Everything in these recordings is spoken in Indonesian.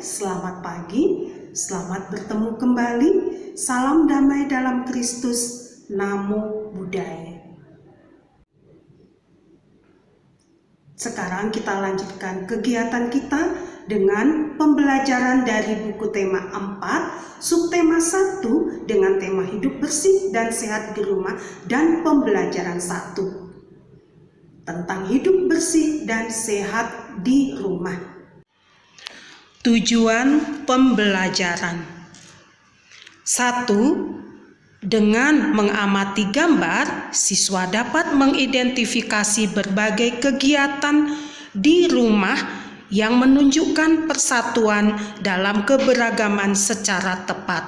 selamat pagi, selamat bertemu kembali. Salam damai dalam Kristus, Namo Buddhaya. Sekarang kita lanjutkan kegiatan kita dengan pembelajaran dari buku tema 4, subtema 1 dengan tema hidup bersih dan sehat di rumah, dan pembelajaran 1 tentang hidup bersih dan sehat di rumah. Tujuan pembelajaran 1. Dengan mengamati gambar, siswa dapat mengidentifikasi berbagai kegiatan di rumah yang menunjukkan persatuan dalam keberagaman secara tepat.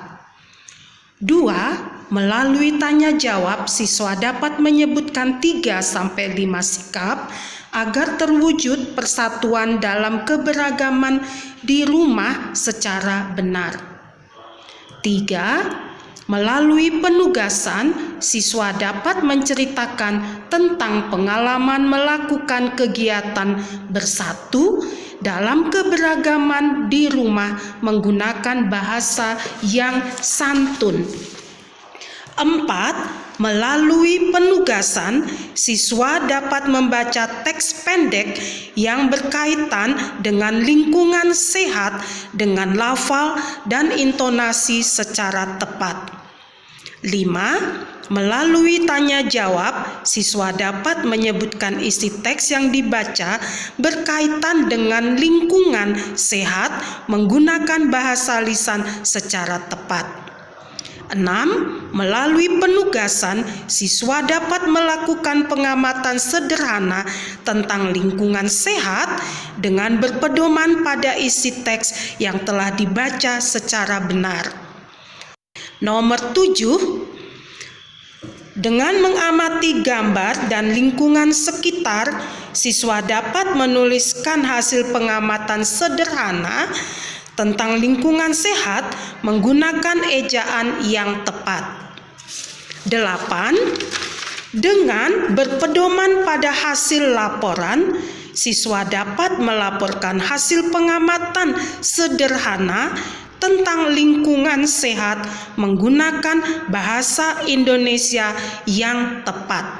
2. Melalui tanya jawab, siswa dapat menyebutkan 3-5 sikap agar terwujud persatuan dalam keberagaman di rumah secara benar. 3. Melalui penugasan, siswa dapat menceritakan tentang pengalaman melakukan kegiatan bersatu dalam keberagaman di rumah menggunakan bahasa yang santun. 4. Melalui penugasan, siswa dapat membaca teks pendek yang berkaitan dengan lingkungan sehat dengan lafal dan intonasi secara tepat. 5. Melalui tanya jawab, siswa dapat menyebutkan isi teks yang dibaca berkaitan dengan lingkungan sehat menggunakan bahasa lisan secara tepat. 6. Melalui penugasan, siswa dapat melakukan pengamatan sederhana tentang lingkungan sehat dengan berpedoman pada isi teks yang telah dibaca secara benar. Nomor 7. Dengan mengamati gambar dan lingkungan sekitar, siswa dapat menuliskan hasil pengamatan sederhana tentang lingkungan sehat menggunakan ejaan yang tepat. 8. Dengan berpedoman pada hasil laporan, siswa dapat melaporkan hasil pengamatan sederhana tentang lingkungan sehat menggunakan bahasa Indonesia yang tepat.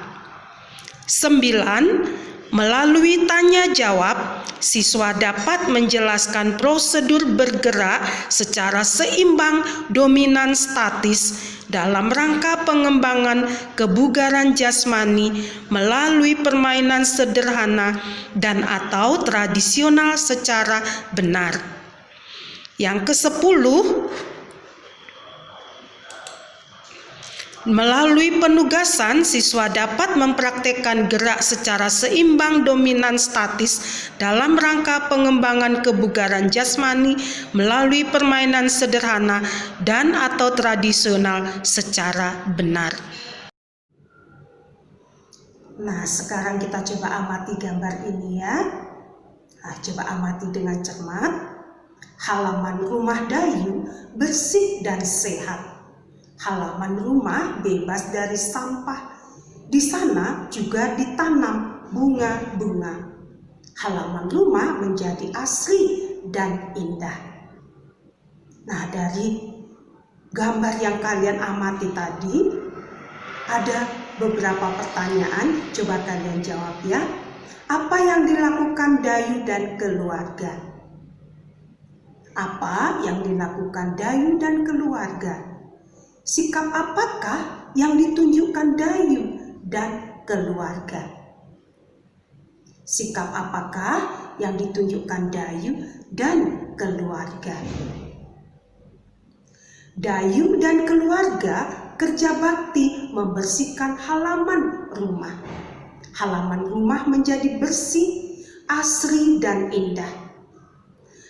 9. Melalui tanya jawab, siswa dapat menjelaskan prosedur bergerak secara seimbang dominan statis dalam rangka pengembangan kebugaran jasmani melalui permainan sederhana dan atau tradisional secara benar. Yang ke-10, melalui penugasan, siswa dapat mempraktekkan gerak secara seimbang dominan statis dalam rangka pengembangan kebugaran jasmani melalui permainan sederhana dan atau tradisional secara benar. Nah, sekarang kita coba amati gambar ini ya. Coba amati dengan cermat. Halaman rumah Dayu bersih dan sehat. Halaman rumah bebas dari sampah. Di sana juga ditanam bunga-bunga. Halaman rumah menjadi asri dan indah. Nah, dari gambar yang kalian amati tadi, ada beberapa pertanyaan. Coba kalian jawab ya. Apa yang dilakukan Dayu dan keluarga? Apa yang dilakukan Dayu dan keluarga? Sikap apakah yang ditunjukkan Dayu dan keluarga? Sikap apakah yang ditunjukkan Dayu dan keluarga? Dayu dan keluarga kerja bakti membersihkan halaman rumah. Halaman rumah menjadi bersih, asri, dan indah.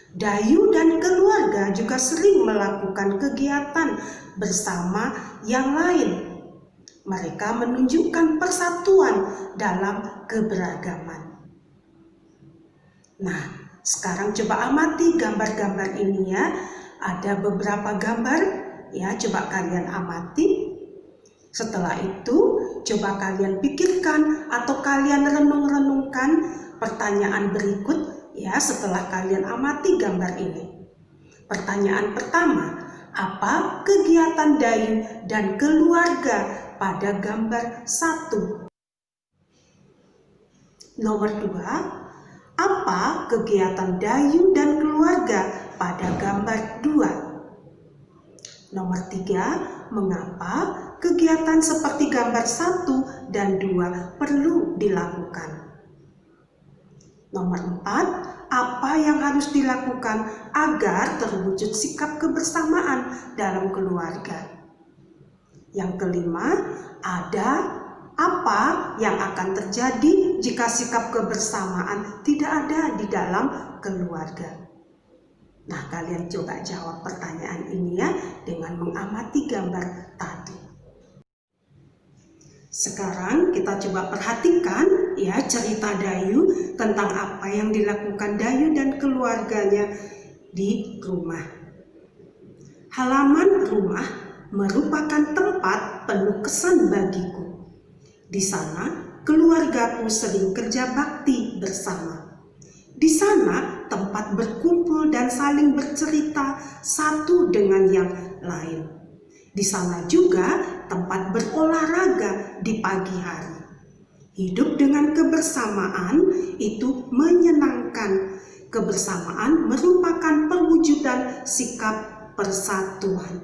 Dayu dan keluarga juga sering melakukan kegiatan bersama yang lain. Mereka menunjukkan persatuan dalam keberagaman. Nah, sekarang coba amati gambar-gambar ini ya. Ada beberapa gambar ya, coba kalian amati. Setelah itu, coba kalian pikirkan atau kalian renung-renungkan pertanyaan berikut ya setelah kalian amati gambar ini. Pertanyaan pertama, apa kegiatan Dayu dan keluarga pada gambar 1? Nomor 2, apa kegiatan Dayu dan keluarga pada gambar 2? Nomor 3, mengapa kegiatan seperti gambar 1 dan 2 perlu dilakukan? Nomor 4, apa yang harus dilakukan agar terwujud sikap kebersamaan dalam keluarga? Yang kelima, ada apa yang akan terjadi jika sikap kebersamaan tidak ada di dalam keluarga? Nah, kalian coba jawab pertanyaan ini ya dengan mengamati gambar tadi. Sekarang kita coba perhatikan ya cerita Dayu tentang apa yang dilakukan Dayu dan keluarganya di rumah. Halaman rumah merupakan tempat penuh kesan bagiku. Di sana keluargaku sering kerja bakti bersama. Di sana tempat berkumpul dan saling bercerita satu dengan yang lain. Di sana juga tempat berolahraga di pagi hari. Hidup dengan kebersamaan itu menyenangkan. Kebersamaan merupakan perwujudan sikap persatuan.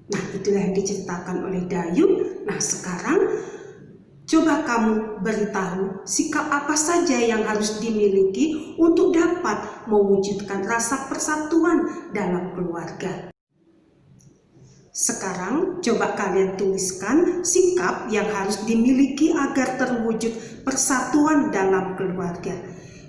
Nah, itulah yang diceritakan oleh Dayu. Nah, sekarang coba kamu beritahu sikap apa saja yang harus dimiliki untuk dapat mewujudkan rasa persatuan dalam keluarga. Sekarang coba kalian tuliskan sikap yang harus dimiliki agar terwujud persatuan dalam keluarga.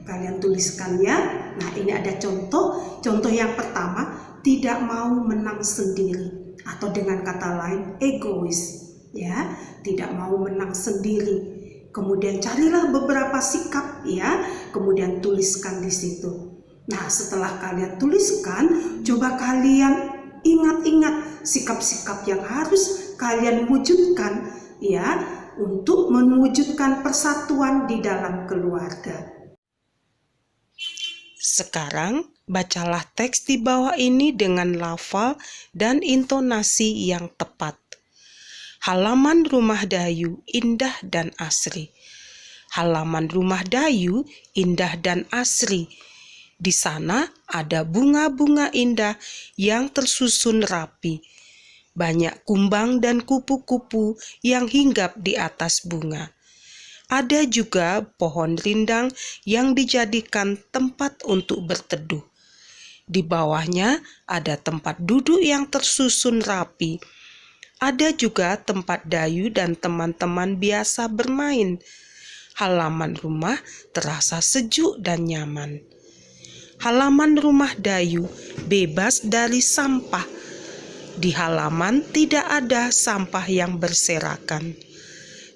Kalian tuliskan ya. Nah, ini ada contoh. Contoh yang pertama, tidak mau menang sendiri, atau dengan kata lain egois. Ya, tidak mau menang sendiri. Kemudian carilah beberapa sikap ya, kemudian tuliskan di situ. Nah, setelah kalian tuliskan, coba kalian ingat-ingat sikap-sikap yang harus kalian wujudkan ya untuk mewujudkan persatuan di dalam keluarga. Sekarang bacalah teks di bawah ini dengan lafal dan intonasi yang tepat. Halaman rumah Dayu indah dan asri. Halaman rumah Dayu indah dan asri. Di sana ada bunga-bunga indah yang tersusun rapi. Banyak kumbang dan kupu-kupu yang hinggap di atas bunga. Ada juga pohon rindang yang dijadikan tempat untuk berteduh. Di bawahnya ada tempat duduk yang tersusun rapi. Ada juga tempat Dayu dan teman-teman biasa bermain. Halaman rumah terasa sejuk dan nyaman. Halaman rumah Dayu bebas dari sampah. Di halaman tidak ada sampah yang berserakan.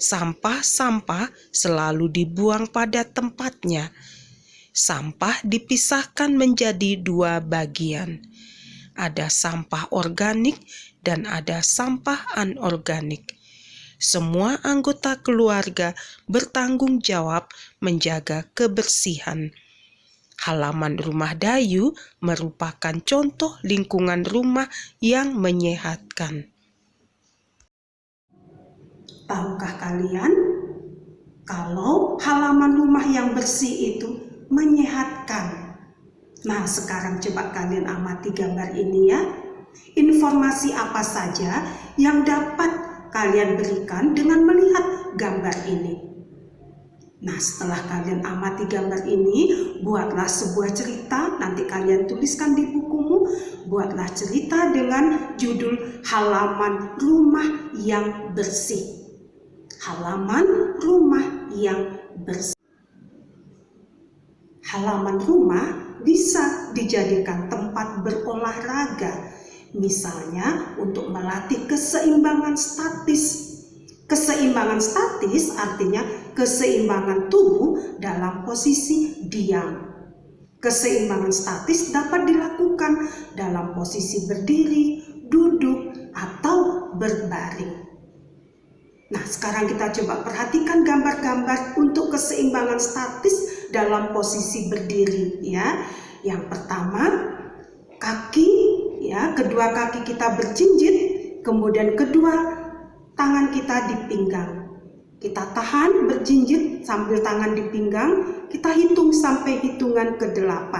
Sampah-sampah selalu dibuang pada tempatnya. Sampah dipisahkan menjadi 2 bagian. Ada sampah organik dan ada sampah anorganik. Semua anggota keluarga bertanggung jawab menjaga kebersihan. Halaman rumah Dayu merupakan contoh lingkungan rumah yang menyehatkan. Tahukah kalian kalau halaman rumah yang bersih itu menyehatkan? Nah, sekarang coba kalian amati gambar ini ya. Informasi apa saja yang dapat kalian berikan dengan melihat gambar ini? Nah, setelah kalian amati gambar ini, buatlah sebuah cerita. Nanti kalian tuliskan di bukumu. Buatlah cerita dengan judul Halaman Rumah yang Bersih. Halaman rumah yang bersih. Halaman rumah bisa dijadikan tempat berolahraga, misalnya untuk melatih keseimbangan statis. Keseimbangan statis artinya keseimbangan tubuh dalam posisi diam. Keseimbangan statis dapat dilakukan dalam posisi berdiri, duduk, atau berbaring. Nah, sekarang kita coba perhatikan gambar-gambar untuk keseimbangan statis dalam posisi berdiri ya. Yang pertama, kaki, ya, kedua kaki kita berjinjit, kemudian kedua tangan kita di pinggang. Kita tahan berjinjit sambil tangan di pinggang, kita hitung sampai hitungan ke-8.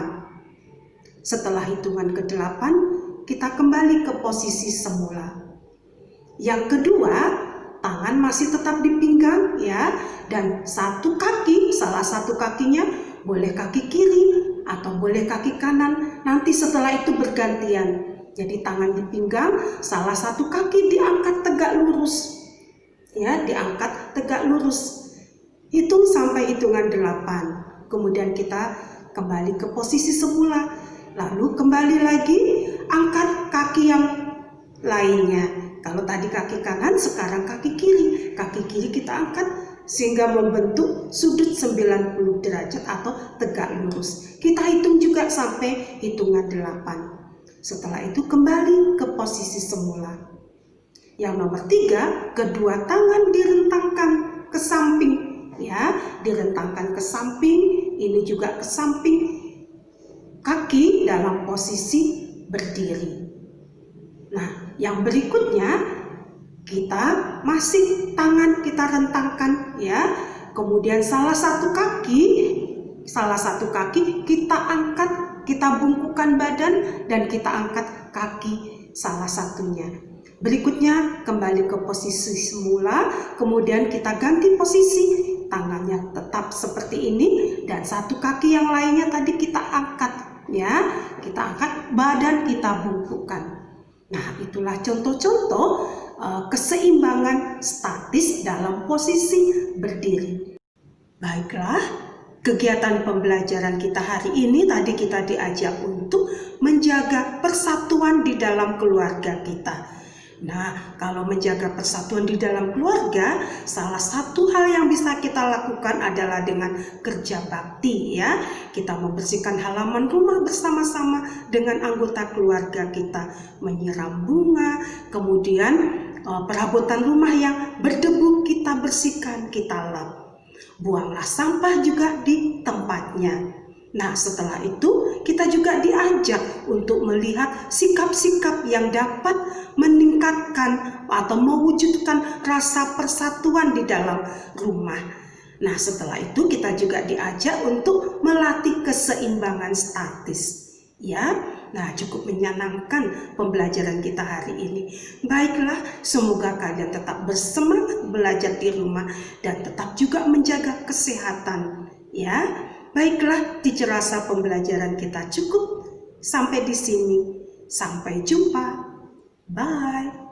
Setelah hitungan ke-8, kita kembali ke posisi semula. Yang kedua, tangan masih tetap di pinggang, ya, dan satu kaki, salah satu kakinya boleh kaki kiri atau boleh kaki kanan. Nanti setelah itu bergantian. Jadi tangan di pinggang, salah satu kaki diangkat tegak lurus, ya, diangkat tegak lurus. Hitung sampai hitungan 8. Kemudian kita kembali ke posisi semula. Lalu kembali lagi, angkat kaki yang lainnya. Kalau tadi kaki kanan, sekarang kaki kiri. Kaki kiri kita angkat sehingga membentuk sudut 90 derajat atau tegak lurus. Kita hitung juga sampai hitungan 8. Setelah itu kembali ke posisi semula. Yang nomor 3, kedua tangan direntangkan ke samping, ya, direntangkan ke samping, ini juga ke samping. Kaki dalam posisi berdiri. Nah, yang berikutnya kita masih tangan kita rentangkan, ya. Kemudian salah satu kaki kita angkat, kita bungkukkan badan dan kita angkat kaki salah satunya. Berikutnya kembali ke posisi semula, kemudian kita ganti posisi, tangannya tetap seperti ini dan satu kaki yang lainnya tadi kita angkat, ya, kita angkat, badan kita bungkukkan. Nah, itulah contoh-contoh keseimbangan statis dalam posisi berdiri. Baiklah, kegiatan pembelajaran kita hari ini tadi kita diajak untuk menjaga persatuan di dalam keluarga kita. Nah, kalau menjaga persatuan di dalam keluarga, salah satu hal yang bisa kita lakukan adalah dengan kerja bakti, ya. Kita membersihkan halaman rumah bersama-sama dengan anggota keluarga kita, menyiram bunga, kemudian perabotan rumah yang berdebu kita bersihkan, kita lap. Buanglah sampah juga di tempatnya. Nah, setelah itu kita juga diajak untuk melihat sikap-sikap yang dapat meningkatkan atau mewujudkan rasa persatuan di dalam rumah. Nah, setelah itu kita juga diajak untuk melatih keseimbangan statis, ya. Nah, cukup menyenangkan pembelajaran kita hari ini. Baiklah, semoga kalian tetap bersemangat belajar di rumah dan tetap juga menjaga kesehatan, ya. Baiklah, Teacher rasa pembelajaran kita cukup sampai di sini. Sampai jumpa. Bye.